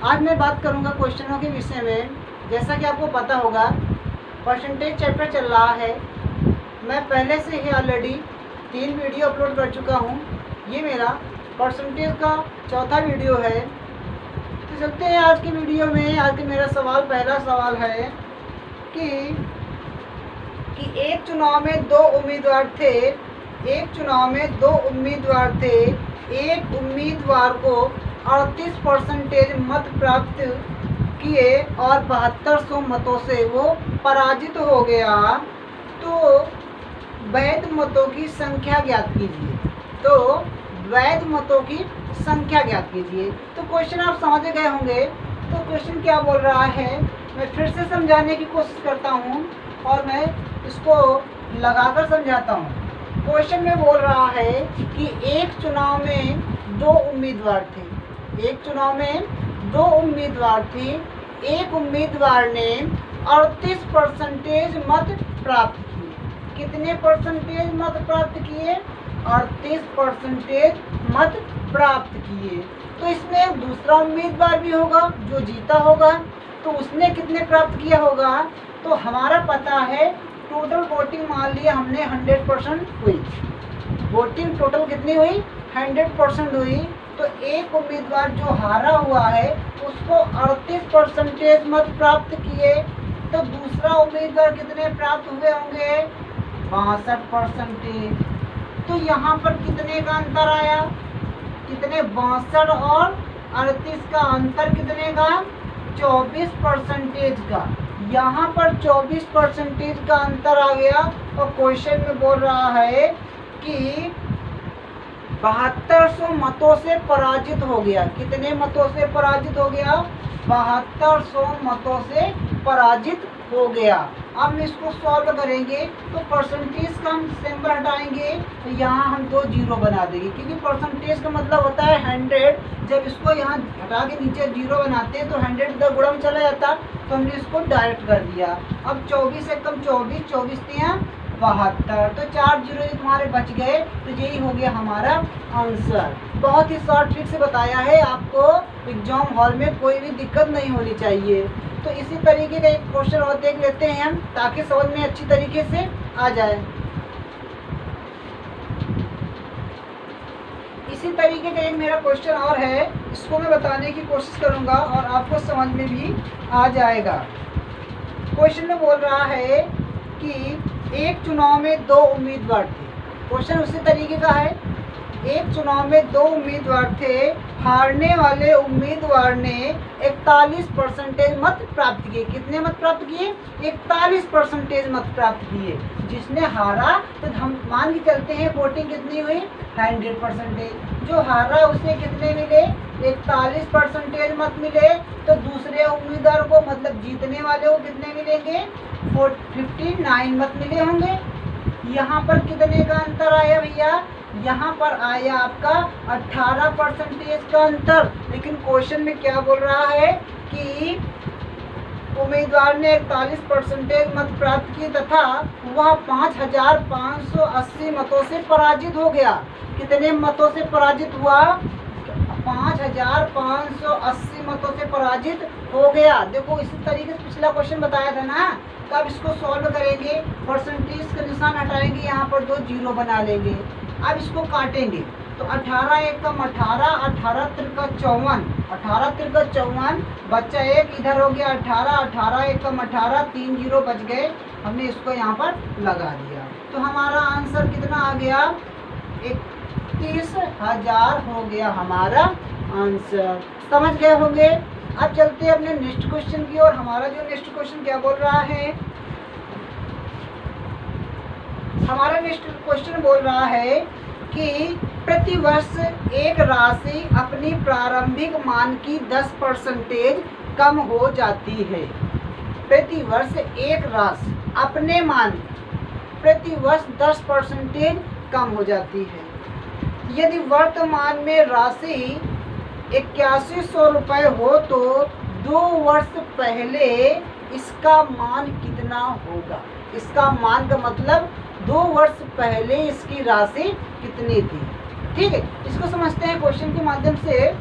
आज मैं बात करूंगा क्वेश्चनों के विषय में। जैसा कि आपको पता होगा परसेंटेज चैप्टर चल रहा है। मैं पहले से ही ऑलरेडी 3 वीडियो अपलोड कर चुका हूं। ये मेरा परसेंटेज का चौथा वीडियो है। तो चलते हैं आज की वीडियो में। आज का मेरा पहला सवाल है कि एक चुनाव में 2 उम्मीदवार थे। एक चुनाव में 2 उम्मीदवार थे। एक उम्मीदवार को 38% मत प्राप्त किए और 7200 मतों से वो पराजित हो गया। तो वैध मतों की संख्या ज्ञात कीजिए। तो वैध मतों की संख्या ज्ञात कीजिए। तो क्वेश्चन आप समझ गए होंगे। तो क्वेश्चन क्या बोल रहा है, मैं फिर से समझाने की कोशिश करता हूँ और मैं इसको लगाकर समझाता हूँ। क्वेश्चन में बोल रहा है कि एक चुनाव में 2 उम्मीदवार थे। एक चुनाव में 2 उम्मीदवार थे। एक उम्मीदवार ने 38% मत प्राप्त किए। कितने परसेंटेज मत प्राप्त किए? 38% मत प्राप्त किए। तो इसमें एक दूसरा उम्मीदवार भी होगा जो जीता होगा, तो उसने कितने प्राप्त किया होगा? तो हमारा पता है टोटल वोटिंग मान लिया हमने 100% हुई। वोटिंग टोटल कितनी हुई? 100% हुई। तो एक उम्मीदवार जो हारा हुआ है उसको 38% मत प्राप्त किए। तो दूसरा उम्मीदवार कितने प्राप्त हुए होंगे? 62%। तो यहाँ पर कितने का अंतर आया? कितने? 62 और 38 का अंतर कितने का? 24% का। यहाँ पर 24% का अंतर आ गया। और क्वेश्चन में बोल रहा है कि 7200 मतों से पराजित हो गया। कितने मतों से पराजित हो गया? 7200 मतों से पराजित हो गया। अब हम इसको सॉल्व करेंगे तो परसेंटेज का हम सिंबल हटाएंगे तो यहाँ हम 2 जीरो बना देंगे, क्योंकि परसेंटेज का मतलब होता है 100। जब इसको यहाँ हटा के नीचे 0 बनाते हैं तो 100 इधर गुणा में चला जाता, तो हमने इसको डायरेक्ट कर दिया। अब 24 एकम 24, 24 3 72। तो 4 जीरो तुम्हारे बच गए। तो यही हो गया हमारा आंसर। बहुत ही शॉर्ट ट्रिक से बताया है आपको। एग्जाम हॉल में कोई भी दिक्कत नहीं होनी चाहिए। तो इसी तरीके का एक क्वेश्चन और देख लेते हैं हम, ताकि समझ में अच्छी तरीके से आ जाए। इसी तरीके का एक मेरा क्वेश्चन और है, इसको मैं बताने की कोशिश करूंगा और आपको समझ में भी आ जाएगा। क्वेश्चन में बोल रहा है कि एक चुनाव में 2 उम्मीदवार थे। क्वेश्चन उसी तरीके का है। एक चुनाव में 2 उम्मीदवार थे। हारने वाले उम्मीदवार ने 41% मत प्राप्त किए। कितने मत प्राप्त किए? 41% मत प्राप्त किए। जिसने हारा तो हम मान के चलते हैं वोटिंग कितनी हुई? 100%। जो हारा उसे कितने मिले? 41% मत मिले। तो दूसरे उम्मीदवार को मतलब जीतने वाले को कितने मिलेंगे? 59 मत मिले होंगे। यहाँ पर कितने का अंतर आया भैया? यहाँ पर आया आपका 18% का अंतर। लेकिन क्वेश्चन में क्या बोल रहा है कि उम्मीदवार ने 41% मत प्राप्त किए तथा वह 5580 मतों से पराजित हो गया। कितने मतों से पराजित हुआ? 5580 मतों से पराजित हो गया। देखो इसी तरीके से पिछला क्वेश्चन बताया था ना। तो अब इसको सॉल्व करेंगे, परसेंटेज का निशान हटाएंगे, यहाँ पर 2 जीरो बना लेंगे। अब इसको काटेंगे तो 18 एकम 18, 18 त्रिका 54, 18 त्रिका 54, बच्चा एक इधर हो गया 18, 18 एकम 18, 3 जीरो बच गए। हमने इसको यहाँ पर लगा दिया। तो हमारा आंसर कितना आ गया? 31,000 हो गया हमारा आंसर। समझ गए होंगे। अब चलते हैं अपने नेक्स्ट क्वेश्चन की ओर। हमारा जो नेक्स्ट क्वेश्चन क्या बोल रहा है? हमारा नेक्स्ट क्वेश्चन बोल रहा है कि प्रतिवर्ष एक राशि अपनी प्रारंभिक मान की 10% कम हो जाती है। प्रतिवर्ष एक राशि अपने मान प्रतिवर्ष 10% कम हो जाती है। यदि वर्तमान में राशि 8100 रुपये हो तो 2 वर्ष पहले इसका मान कितना होगा? इसका मान का मतलब 2 वर्ष पहले इसकी राशि कितनी थी। ठीक है, इसको समझते हैं क्वेश्चन के माध्यम से।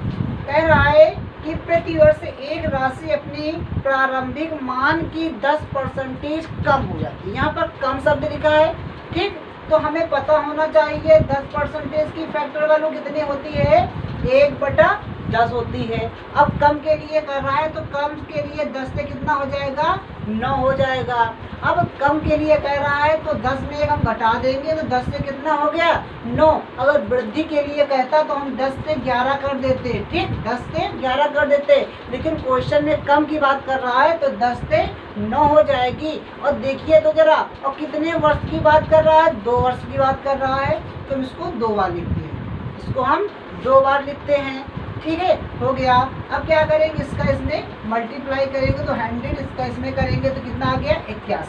कह रहा है कि प्रति वर्ष एक राशि अपनी प्रारंभिक मान की 10% कम हो जाती है। यहाँ पर कम शब्द लिखा है, ठीक, तो हमें पता होना चाहिए 10% की फैक्टर वैल्यू कितनी होती है, 1/10 होती है। अब कम के लिए कर रहा है तो कम के लिए 10 से कितना हो जाएगा, 9 हो जाएगा। अब कम के लिए कह रहा है तो 10 में एक हम घटा देंगे तो 10 से कितना हो गया, 9। अगर वृद्धि के लिए कहता तो हम 10 से 11 कर देते, ठीक, 10 से 11 कर देते, लेकिन क्वेश्चन में कम की बात कर रहा है तो 10 से 9 हो जाएगी। और देखिए तो जरा, और कितने वर्ष की बात कर रहा है, 2 वर्ष की बात कर रहा है, तो हम इसको 2 बार लिखते हैं, इसको हम 2 बार लिखते हैं, ठीक है, हो गया। अब क्या करेंगे, इसका इसमें मल्टीप्लाई करेंगे तो 100, इसका इसमें करेंगे तो कितना आ गया, 81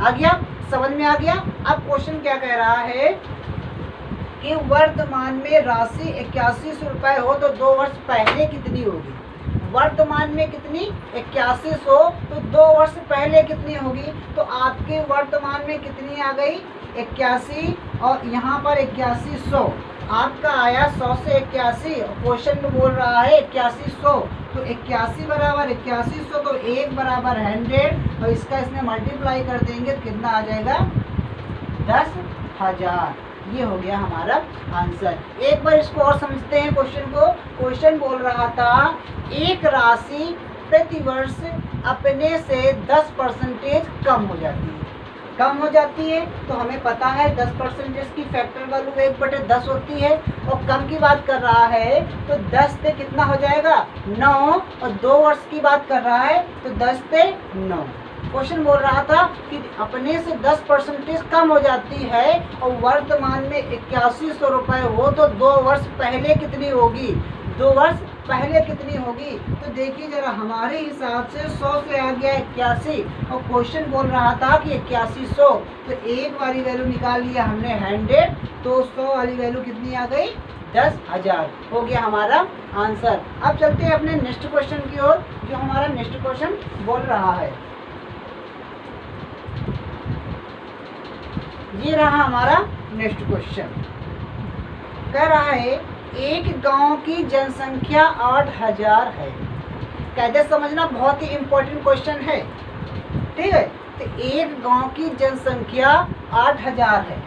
आ गया, समझ में आ गया। अब क्वेश्चन क्या कह रहा है कि वर्तमान में राशि 8100 रुपये हो तो 2 वर्ष पहले कितनी होगी। वर्तमान में कितनी, 8100, तो 2 वर्ष पहले कितनी होगी, तो आपके वर्तमान में कितनी आ गई, 81, और यहाँ पर 8100 आपका आया, 100 से 81, क्वेश्चन में बोल रहा है 8100, तो 81 बराबर 8100, तो 1 बराबर 100, और इसका इसमें मल्टीप्लाई कर देंगे तो कितना आ जाएगा, 10,000। ये हो गया हमारा आंसर। एक बार इसको और समझते हैं क्वेश्चन को। क्वेश्चन बोल रहा था एक राशि प्रति वर्ष अपने से 10% कम हो जाती है। कम हो जाती है तो हमें पता है 10% की फैक्टर वैल्यू 1/10 होती है, और कम की बात कर रहा है तो 10 से कितना हो जाएगा, 9, और 2 वर्ष की बात कर रहा है तो 10 से 9। क्वेश्चन बोल रहा था कि अपने से 10% कम हो जाती है और वर्तमान में 8100 रुपये हो तो 2 वर्ष पहले कितनी होगी, 2 वर्ष पहले कितनी होगी। तो देखिए जरा, हमारे हिसाब से 100 से आ गया 81, और क्वेश्चन बोल रहा था कि 8100, तो एक वाली वैल्यू निकाल लिया हमने 100, तो 100 वाली वैल्यू कितनी आ गई, 10,000 हो गया हमारा आंसर। अब चलते हैं अपने नेक्स्ट क्वेश्चन की ओर, जो हमारा नेक्स्ट क्वेश्चन बोल रहा है, ये रहा हमारा नेक्स्ट क्वेश्चन। कह रहा है एक गांव की जनसंख्या 8000 है। कहते समझना, बहुत ही इम्पोर्टेंट क्वेश्चन है, ठीक है। तो एक गांव की जनसंख्या 8000 है।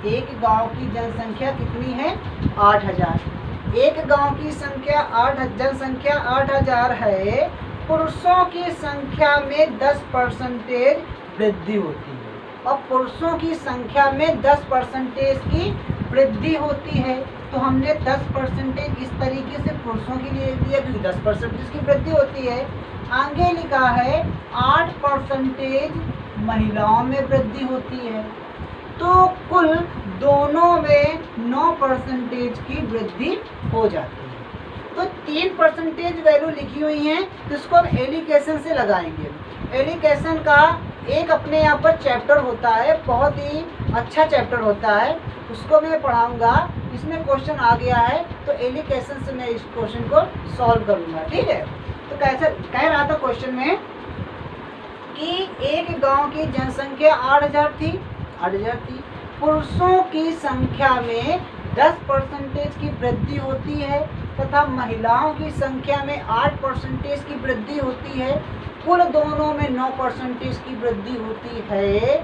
एक गांव की जनसंख्या कितनी है, 8000। एक गांव की जनसंख्या 8000 है। पुरुषों की संख्या में 10% वृद्धि होती है, और पुरुषों की संख्या में 10% की वृद्धि होती है। तो हमने 10% इस तरीके से पुरुषों के लिए दिया क्योंकि 10% की वृद्धि होती है। आगे लिखा है 8% महिलाओं में वृद्धि होती है, तो कुल दोनों में 9% की वृद्धि हो जाती है। तो 3% वैल्यू लिखी हुई है, तो इसको हम एलिकेशन से लगाएंगे। एलिकेशन का एक अपने यहाँ पर चैप्टर होता है, बहुत ही अच्छा चैप्टर होता है, उसको मैं पढ़ाऊंगा। इसमें क्वेश्चन आ गया है तो एलिकेशन से मैं इस क्वेश्चन को सॉल्व करूंगा, ठीक है। तो कैसे कह रहा था क्वेश्चन में कि एक गांव की जनसंख्या 8000 थी। पुरुषों की संख्या में 10% की वृद्धि होती है तथा महिलाओं की संख्या में 8% की वृद्धि होती है। कुल दोनों में 9% की वृद्धि होती है।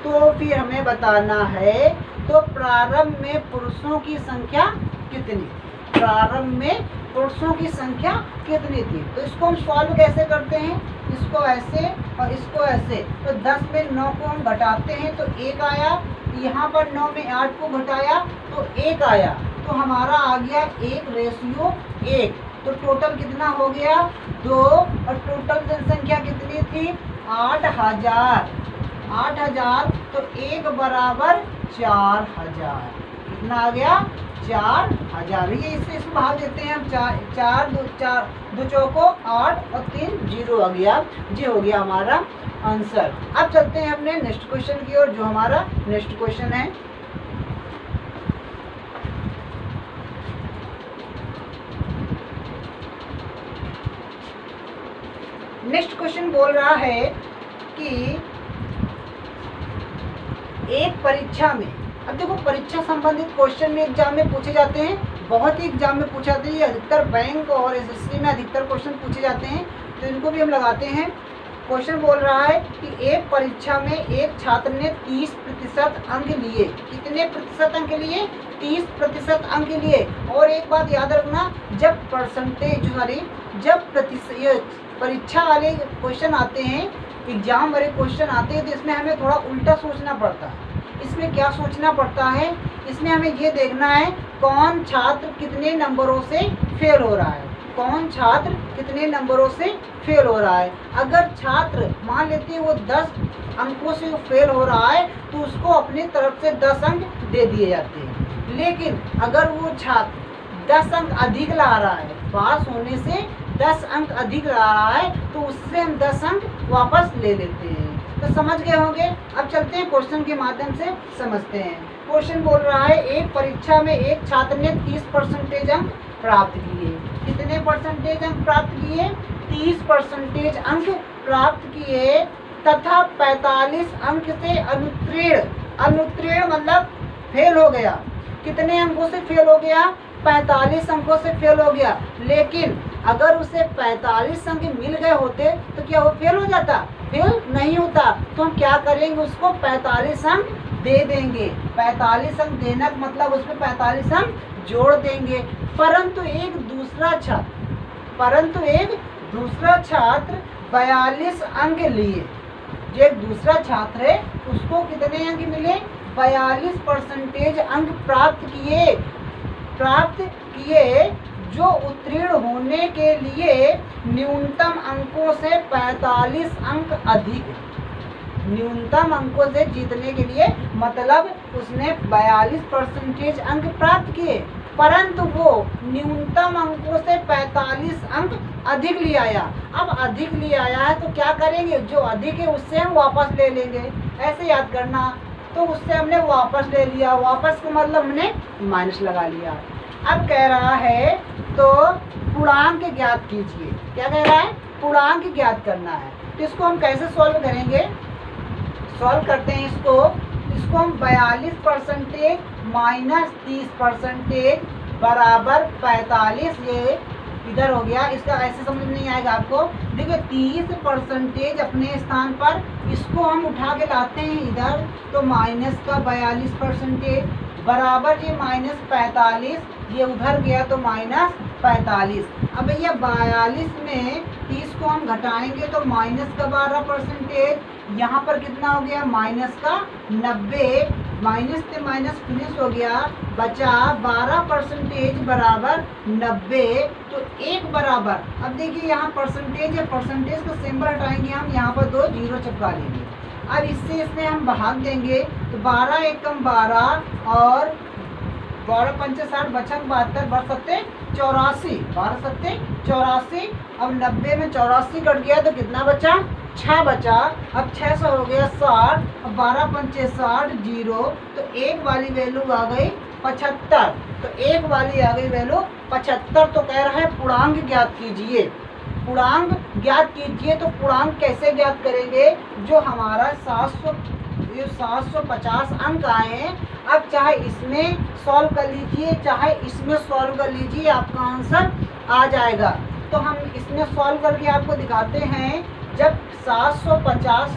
तो फिर हमें बताना है तो प्रारंभ में पुरुषों की संख्या कितनी, प्रारंभ में पुरुषों की संख्या कितनी थी। तो इसको हम सॉल्व कैसे करते हैं, इसको ऐसे और इसको ऐसे। तो 10 में 9 को हम घटाते हैं तो 1 आया, यहाँ पर 9 में 8 को घटाया तो 1 आया, तो हमारा आ गया 1:1। तो टोटल कितना हो गया, 2, और टोटल जनसंख्या कितनी थी, 8000। तो 1 बराबर 4000, कितना आ गया, 4000। ये इससे भाग देते हैं हम, 4 2 चौको 8 और 3 0 आ गया। ये हो गया हमारा आंसर। अब चलते हैं अपने नेक्स्ट क्वेश्चन की ओर, जो हमारा नेक्स्ट क्वेश्चन है। नेक्स्ट क्वेश्चन बोल रहा है कि एक परीक्षा में, अब देखो परीक्षा संबंधित क्वेश्चन में एग्जाम में पूछे जाते हैं बहुत ही एग्जाम में पूछा जाता है, ये अधिकतर बैंक और एसएससी में अधिकतर क्वेश्चन पूछे जाते हैं, तो इनको भी हम लगाते हैं। क्वेश्चन बोल रहा है कि एक परीक्षा में एक छात्र ने 30% अंक लिए। कितने प्रतिशत अंक लिए? 30% अंक लिए। और एक बात याद रखना, जब परीक्षा वाले क्वेश्चन आते हैं, एग्जाम वाले क्वेश्चन आते हैं, तो इसमें हमें थोड़ा उल्टा सोचना पड़ता है। इसमें क्या सोचना पड़ता है? इसमें हमें ये देखना है कौन छात्र कितने नंबरों से फेल हो रहा है, कौन छात्र कितने नंबरों से फेल हो रहा है। अगर छात्र मान लेते हैं वो 10 अंकों से फेल हो रहा है, तो उसको अपनी तरफ से 10 अंक दे दिए जाते हैं। लेकिन अगर वो छात्र 10 अंक अधिक ला रहा है, पास होने से 10 अंक अधिक ला रहा है, तो उससे हम 10 अंक वापस ले लेते हैं। तो समझ गए होंगे। अब चलते हैं क्वेश्चन के माध्यम से समझते हैं। क्वेश्चन बोल रहा है एक परीक्षा में एक छात्र ने 30% अंक प्राप्त किए। कितने परसेंटेज अंक प्राप्त किए? 30% अंक प्राप्त किए तथा 45 अंक से अनुत्तीर्ण मतलब फेल हो गया। कितने अंकों से फेल हो गया? 45 अंकों से फेल हो गया। लेकिन अगर उसे 45 अंक मिल गए होते तो क्या वो फेल हो जाता? फेल नहीं होता। तो हम क्या करेंगे, उसको 45 अंक दे देंगे। 45 अंक देना मतलब उसमें 45 अंक जोड़ देंगे। परंतु एक दूसरा छात्र 42 अंक लिए। जो एक दूसरा छात्र है उसको कितने अंक मिले? 42% अंक प्राप्त किए जो उत्तीर्ण होने के लिए न्यूनतम अंकों से 45 अंक अधिक। न्यूनतम अंकों से जीतने के लिए मतलब उसने 42% अंक प्राप्त किए, परंतु वो न्यूनतम अंकों से 45 अंक अधिक ले आया। अब अधिक ले आया है तो क्या करेंगे, जो अधिक है उससे हम वापस ले लेंगे। ऐसे याद करना। तो उससे हमने वापस ले लिया, वापस का मतलब हमने माइनस लगा लिया। अब कह रहा है तो पूर्णांक ज्ञात कीजिए। क्या कह रहा है? पूर्णांक ज्ञात करना है। तो इसको हम कैसे सॉल्व करेंगे? सॉल्व करते हैं इसको हम 42% माइनस 30% बराबर 45। ये इधर हो गया, इसका ऐसे समझ नहीं आएगा आपको। देखिए 30% अपने स्थान पर, इसको हम उठा के लाते हैं इधर, तो माइनस का 42% बराबर ये माइनस 45, ये उधर गया तो माइनस 45। अब भैया 42 में 30 को हम घटाएंगे तो माइनस का 12%, यहाँ पर कितना हो गया? माइनस का 90। माइनस से माइनस प्लस हो गया, बचा 12% बराबर 90। तो एक बराबर, अब देखिए यहाँ परसेंटेज है, परसेंटेज का सिंबल हटाएंगे हम, यहाँ पर 2 जीरो चिपका लेंगे। अब इससे हम भाग देंगे तो 12 एकम 12 और 12 पंचे 60, बचा 72, बढ़ सकते 84, 12 सकते 84। अब 90 में 84 कट गया तो कितना बचा? 6 बचा। अब 6 से हो गया 60, अब 12 पंचे 60, जीरो, तो एक वाली वैल्यू आ गई 75। तो एक वाली आ गई वैल्यू 75। तो कह रहा है पूर्णांक ज्ञात कीजिए। पूर्णांक ज्ञात कीजिए, तो पूर्णांक कैसे ज्ञात करेंगे? जो हमारा 750 अंक आए हैं, अब चाहे इसमें सॉल्व कर लीजिए चाहे इसमें सॉल्व कर लीजिए, आपका आंसर आ जाएगा। तो हम इसमें सॉल्व करके आपको दिखाते हैं। जब 750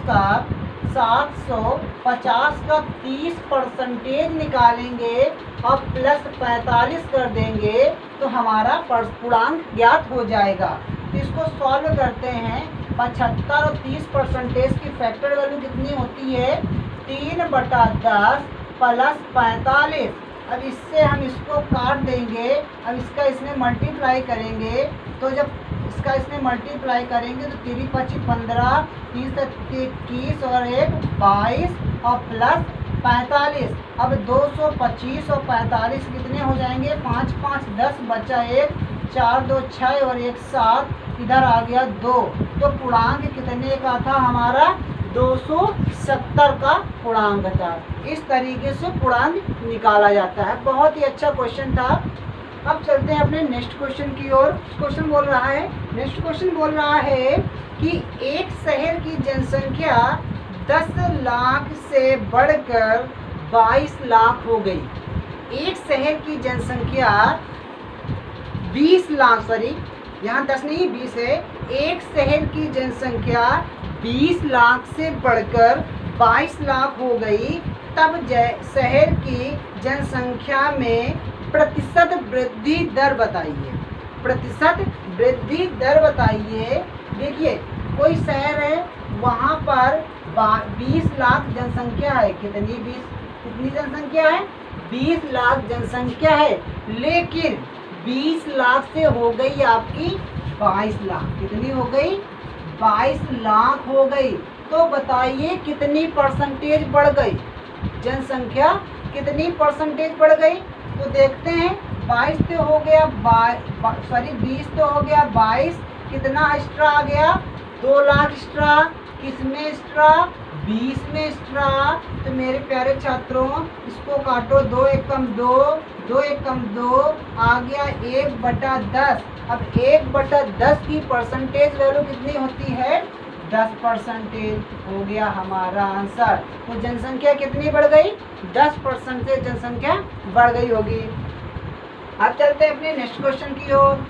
का 30% निकालेंगे और प्लस 45 कर देंगे तो हमारा पूर्णांक ज्ञात हो जाएगा। तो इसको सॉल्व करते हैं। 75 और 30% की फैक्टर वैल्यू कितनी होती है? 3/10 प्लस 45। अब इससे हम इसको काट देंगे। अब इसका इसमें मल्टीप्लाई करेंगे, तो जब इसका इसमें मल्टीप्लाई करेंगे तो 3 5 15, 30 21 और 1 22 और प्लस 45। अब 225 और 45 कितने हो जाएंगे? 5 5 10, बचा 1, 4 2 6 और 1 7, इधर आ गया 2। तो पूर्णांक कितने का था हमारा? 270 का पूर्णांक था। इस तरीके से पूर्णांक निकाला जाता है। बहुत ही अच्छा क्वेश्चन था। अब चलते हैं अपने नेक्स्ट क्वेश्चन की ओर। नेक्स्ट क्वेश्चन बोल रहा है कि एक शहर की जनसंख्या 10 लाख से बढ़कर 22 लाख हो गई। एक शहर की जनसंख्या 20 लाख, सॉरी यहाँ 10 नहीं 20 है, एक शहर की जनसंख्या 20 लाख से बढ़कर 22 लाख हो गई, तब शहर की जनसंख्या में प्रतिशत वृद्धि दर बताइए। प्रतिशत वृद्धि दर बताइए। देखिए कोई शहर है, वहाँ पर 20 लाख जनसंख्या है। कितनी जनसंख्या है? 20 लाख जनसंख्या है, लेकिन 20 लाख से हो गई आपकी 22 लाख। कितनी हो गई? 22 लाख हो गई। तो बताइए कितनी परसेंटेज बढ़ गई? जनसंख्या कितनी परसेंटेज बढ़ गई? तो देखते हैं, 22 तो हो गया, 20 तो हो गया, 22 कितना एक्स्ट्रा आ गया? 2 लाख एक्स्ट्रा। किसमें एक्स्ट्रा? 20 में एक्स्ट्रा। तो मेरे प्यारे छात्रों, इसको काटो, 2 एकम 2, 2 एकम 2 आ गया 1/10। अब 1/10 की परसेंटेज वैल्यू कितनी होती है? 10% हो गया हमारा आंसर। तो जनसंख्या कितनी बढ़ गई? 10% से जनसंख्या बढ़ गई होगी। अब चलते हैं अपने नेक्स्ट क्वेश्चन की ओर।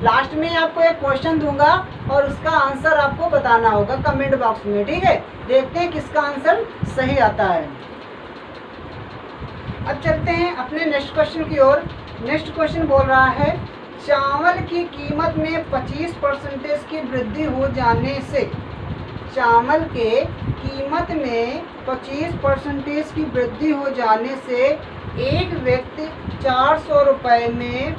लास्ट में आपको एक क्वेश्चन दूंगा और उसका आंसर आपको बताना होगा कमेंट बॉक्स में, ठीक है? देखते हैं किसका आंसर सही आता है। अब चलते हैं अपने नेक्स्ट क्वेश्चन की ओर। नेक्स्ट क्वेश्चन बोल रहा है, चावल की कीमत में 25% की वृद्धि हो जाने से, चावल के कीमत में 25% की वृद्धि हो जाने से एक व्यक्ति 400 रुपये में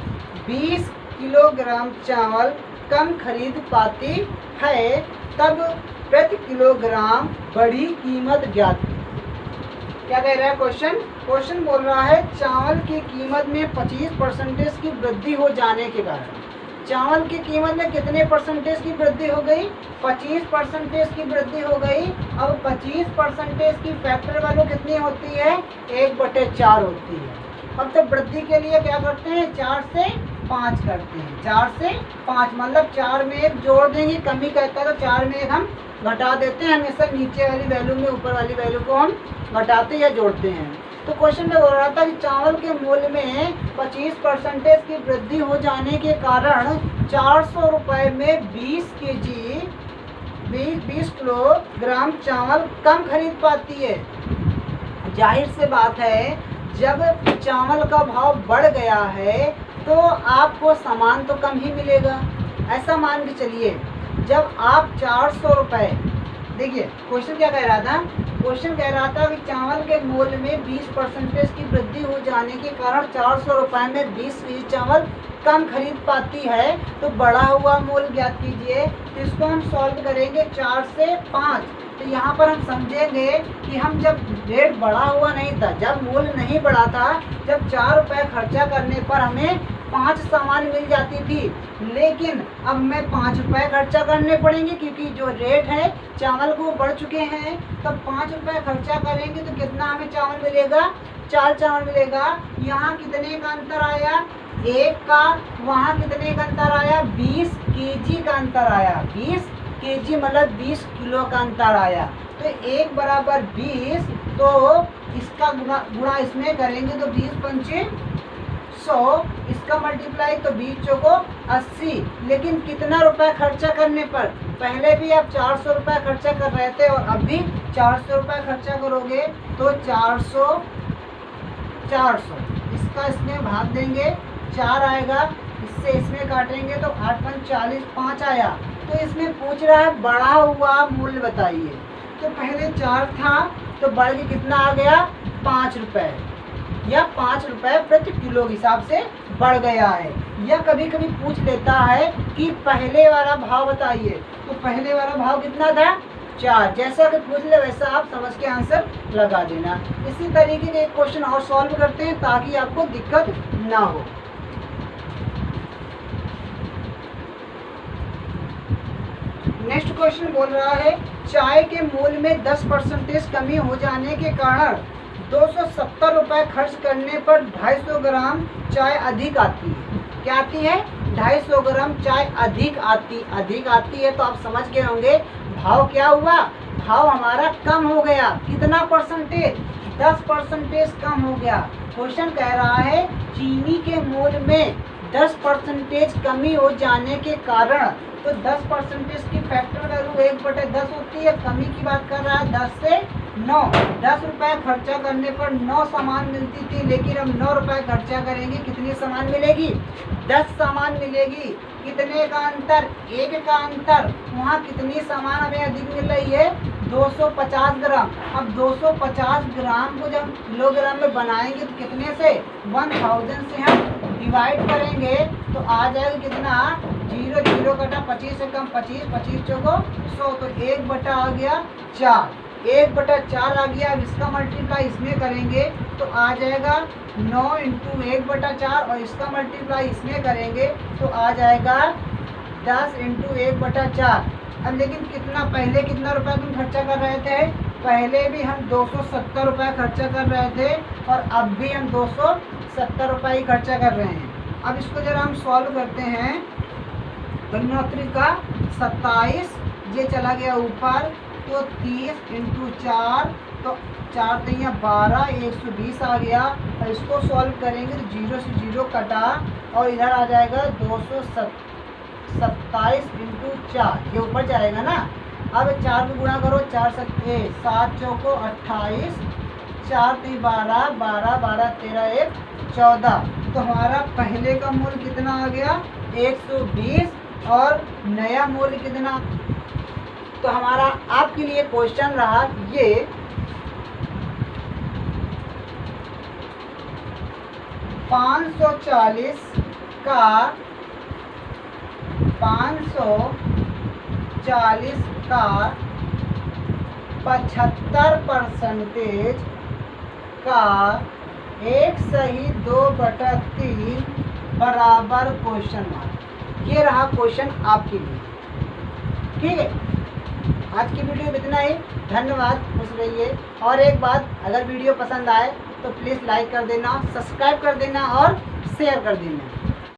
20 किलोग्राम चावल कम खरीद पाती है, तब प्रति किलोग्राम बढ़ी कीमत ज्ञात। क्या कह रहा है क्वेश्चन? क्वेश्चन बोल रहा है चावल की कीमत में 25% की वृद्धि हो जाने के कारण, चावल की कीमत में कितने परसेंटेज की वृद्धि हो गई? 25% की वृद्धि हो गई। अब 25% की फैक्टर वैल्यू कितनी होती है? 1/4 होती है। अब तो वृद्धि के लिए क्या करते हैं? 4 से 5 करते हैं। 4 से 5 मतलब 4 में 1 जोड़ देंगे, कमी कहता है तो 4 में 1 हम घटा देते हैं। हमेशा नीचे वाली वैल्यू में ऊपर वाली वैल्यू को हम घटाते या जोड़ते हैं। तो क्वेश्चन में बोल रहा था कि चावल के मूल्य में 25% की वृद्धि हो जाने के कारण 400 रुपये में 20 किलोग्राम चावल कम खरीद पाती है। जाहिर से बात है, जब चावल का भाव बढ़ गया है तो आपको सामान तो कम ही मिलेगा। ऐसा मान के चलिए, जब आप 400 रुपये, देखिए क्वेश्चन क्या कह रहा था? क्वेश्चन कह रहा था कि चावल के मूल्य में 20% की वृद्धि हो जाने के कारण 400 रुपये में 20 चावल कम खरीद पाती है, तो बढ़ा हुआ मूल्य ज्ञात कीजिए। तो इसको हम सॉल्व करेंगे 4 से 5। तो यहाँ पर हम समझेंगे कि हम जब रेट बढ़ा हुआ नहीं था, जब मूल्य नहीं बढ़ा था, जब 4 रुपये खर्चा करने पर हमें 5 सामान मिल जाती थी, लेकिन अब मैं 5 रुपये खर्चा करने पड़ेंगे क्योंकि जो रेट है चावल को बढ़ चुके हैं। तब 5 रुपये खर्चा करेंगे तो कितना हमें चावल मिलेगा? 4 चावल मिलेगा। यहाँ कितने का अंतर आया? 1 का। वहाँ कितने का अंतर आया? 20 kg का अंतर आया। 20 kg मतलब 20 किलो का अंतर आया। तो 1 बराबर 20, तो इसका गुणा इसमें करेंगे तो 20 पंचे 100, इसका मल्टीप्लाई तो 20 चौको 80। लेकिन कितना रुपए खर्चा करने पर? पहले भी आप 400 रुपये खर्चा कर रहे थे और अब भी 400 रुपये खर्चा करोगे तो 400 इसका इसमें भाग देंगे, 4 आएगा, इससे इसमें काटेंगे तो 8 5 40, 5 आया। तो इसमें पूछ रहा है बढ़ा हुआ मूल्य बताइए। तो पहले 4 था तो बढ़ के कितना आ गया? 5 रुपये, या 5 रुपये प्रति किलो के हिसाब से बढ़ गया है। या कभी कभी पूछ लेता है कि पहले वाला भाव बताइए, तो पहले वाला भाव कितना था? 4। जैसा कि पूछ ले वैसा आप समझ के आंसर लगा देना। इसी तरीके के एक क्वेश्चन और सॉल्व करते हैं ताकि आपको दिक्कत ना हो। नेक्स्ट क्वेश्चन बोल रहा है चाय के मूल्य में 10% कमी हो जाने के कारण 270 रुपये खर्च करने पर 250 ग्राम चाय अधिक आती है। क्या आती है? 250 ग्राम चाय अधिक आती है। तो आप समझ गए होंगे भाव क्या हुआ? भाव हमारा कम हो गया। कितना परसेंटेज? 10% कम हो गया। क्वेश्चन कह रहा है चीनी के मूल्य में 10% कमी हो जाने के कारण, तो 10% की फैक्टर वैल्यू 1/10 होती है। कमी की बात कर रहा है 10 से 9। 10 रुपये खर्चा करने पर 9 सामान मिलती थी, लेकिन अब 9 रुपये खर्चा करेंगे कितनी सामान मिलेगी? 10 सामान मिलेगी। कितने का अंतर? 1 का अंतर। वहाँ कितनी सामान हमें अधिक मिल रही है? 250 ग्राम। अब 250 ग्राम को जब किलोग्राम में बनाएंगे तो कितने से? 1000 से हम डिवाइड करेंगे तो आ जाएगा कितना? 0 0 कटा 25 से कम 25, 25 चौको 100, तो 1 आ गया 4। 1/4 आ गया। अब इसका मल्टीप्लाई इसमें करेंगे तो आ जाएगा 9 × 1/4, और इसका मल्टीप्लाई इसमें करेंगे तो आ जाएगा 10 × 1/4। अब लेकिन कितना, पहले कितना रुपया तुम खर्चा कर रहे थे? पहले भी हम 270 रुपये खर्चा कर रहे थे, और अब भी हम 270 रुपये ही खर्चा कर रहे हैं। अब इसको जरा हम सॉल्व करते हैं। 9 का 27, ये चला गया ऊपर, तो 30 × 4, तो 4 3 12, 120 आ गया। और इसको सॉल्व करेंगे तो 0 से 0 कटा, और इधर आ जाएगा 227 × 4, ये ऊपर जाएगा ना। अब 4 को गुणा करो, 4 7 चौको 28, 4 3 12, 12 12 13 1 14। तो हमारा पहले का मूल्य कितना आ गया? 120, और नया मूल्य कितना? तो हमारा आपके लिए क्वेश्चन रहा ये 540 का 75% का 1 सही 2/3 बराबर क्वेश्चन मार्क। ये रहा क्वेश्चन आपके लिए। ठीक है, आज की वीडियो में इतना ही। धन्यवाद, खुश रहिए। और एक बात, अगर वीडियो पसंद आए तो प्लीज़ लाइक कर देना, सब्सक्राइब कर देना और शेयर कर देना।